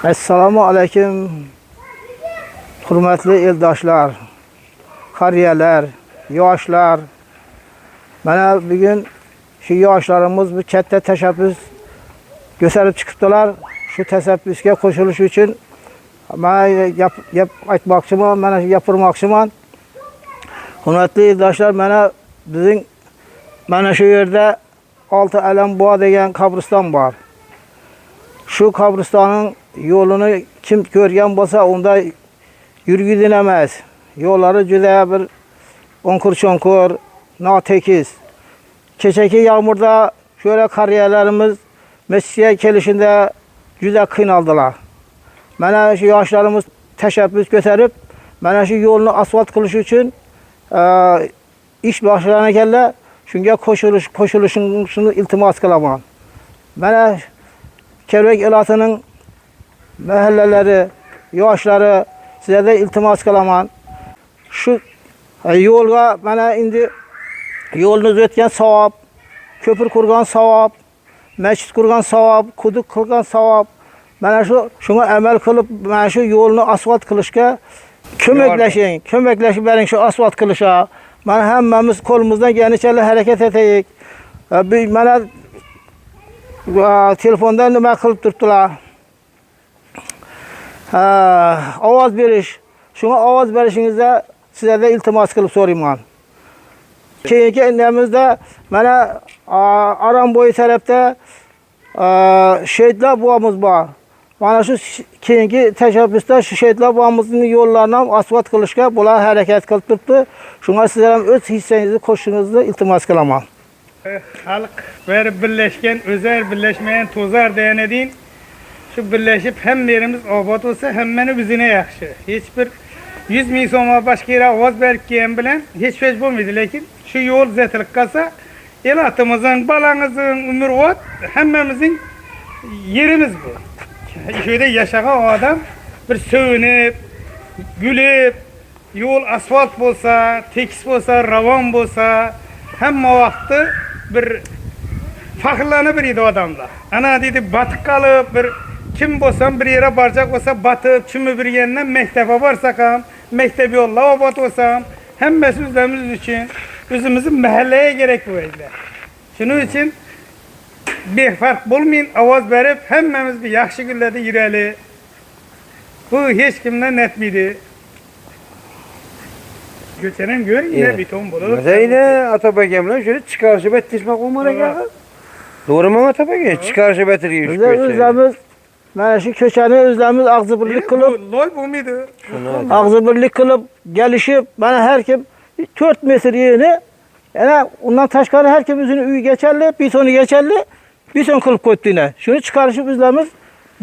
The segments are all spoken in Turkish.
Assalamu aleyküm. Hürmetli eldaşlar, kariyeler, yaşlar. Bana bugün şu yaşlarımız bu katta teşebbüs gösterip çıkıptılar. Şu teşebbüske koşuluş için ben aytmakçımam, bana yapırmakçımam. Hürmetli eldaşlar, bana şu yerde Altı Alem Boğa degen kabristan var. Şu kabristanın yolunu kim görgen bolsa onda yürgü dinemez. Yolları cüde bir onkur çonkur, natekiz. Keçeki yağmurda şöyle kariyelerimiz mesciye gelişinde cüde kıynaldılar. Bana şu yaşlarımız teşebbüs gösterip bana şu yolunu asfalt kılışı için iş başlarına geldi. Çünkü koşuluşunu iltimas kılamam. Bana Kelbek elatının mahalleleri, yaşları size de iltimas kılaman. Şu yolga bana indi yolunuz ötken savab, köpür kurgan savab, meçit kurgan savab, kuduk kurgan savab. Bana şuna emel kılıp bana şu yolunu asfalt kılışka kömekleşin berin şu asfalt kılışa. Bana hemmemiz kolumuzdan geniçerli hareket edeyik. Bana telefondan nima qilib turibdilar. Ovoz berish. Shunga ovoz berishingizda sizlardan iltimos qilib so'rayman. Keyingi indamizda mana Arambo'yi tarafda shehidlar bog'imiz bor. Mana shu keyingi tashabbusda shu shehidlar bog'imizning yo'llarini ham asfalt qilishga bular harakat qilib turibdi. Shunga sizlar ham o'z hissangizni qo'shishingizni iltimos qilaman. Halk verip birleşken, özel birleşmeyen tozar deyin. Şu birleşip hem yerimiz obod olsa hemmeni bizine yaxşı. Hiçbir 100 ming so'mga başka yere ovoz berip kelgan bilan hech hech bo'lmaydi, lekin şu yol zetilib kalsa elatimizin, balangizin umr o't hammamizin yerimiz bu. Şöyle yaşagan adam bir söynüp, gülüp, yol asfalt bolsa, tekis bolsa, ravon bolsa hamma vaqti bir faxrlanib bir edi odamlar. Ana dedi batık kalıp bir kim bolsam bir yere baracak olsa batıp çümü bir yerinden mektebe barsak ham, mektebi yolla obod olsam hemmesi özümüz için özümüzün mahalleye gerek böyle. Şunun için bir fark bulmayın, avaz verip hemmemiz bir yaxşı günlerde yüreli. Bu hiç kimden netmiydi. Göçenem gör yine bir ton bulur. Mesela Atabek'imle şöyle çıkarışı bettirmek olmalı ya. Doğru mu Atabek? Çıkarışı bettiriyor. Biz özlemiz, mana şu köçeni özlemiz ağzı birlik kılıp, Loy bu muydu? ağzı birlik kılıp gelişip, bana her kim 4 metre yerini, yani ondan taşkarı her kim üzünü üyü geçerli, bir tonu geçerli, bir ton kılıp koyduğuna. Şunu çıkarışıp özlemiz,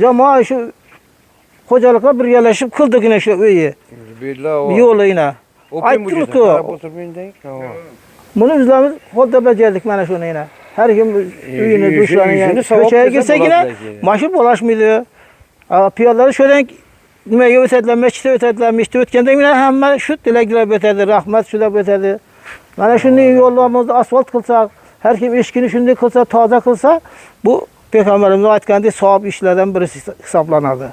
cemaat şu hocalıkla bir yerleşip kıldık yine şu üyü. Yolu yine. Ayttık o. Bunu özlemiz holda becerdik mana şunu yine. Her kim üyünü duşlarını köşeye girse yine maşı bulaşmıyordu. Piyaları şöyle nimeye ötediler, meçhite ötediler, meçhite ötkende yine hemen şu dilekler ötedi, rahmet şu da ötedi. Mana şunu yollarımızda asfalt kılsak, her kim işkini şunu kılsa, taze kılsa bu Peygamberimiz aytgandek savab işlerden birisi hesaplanardı.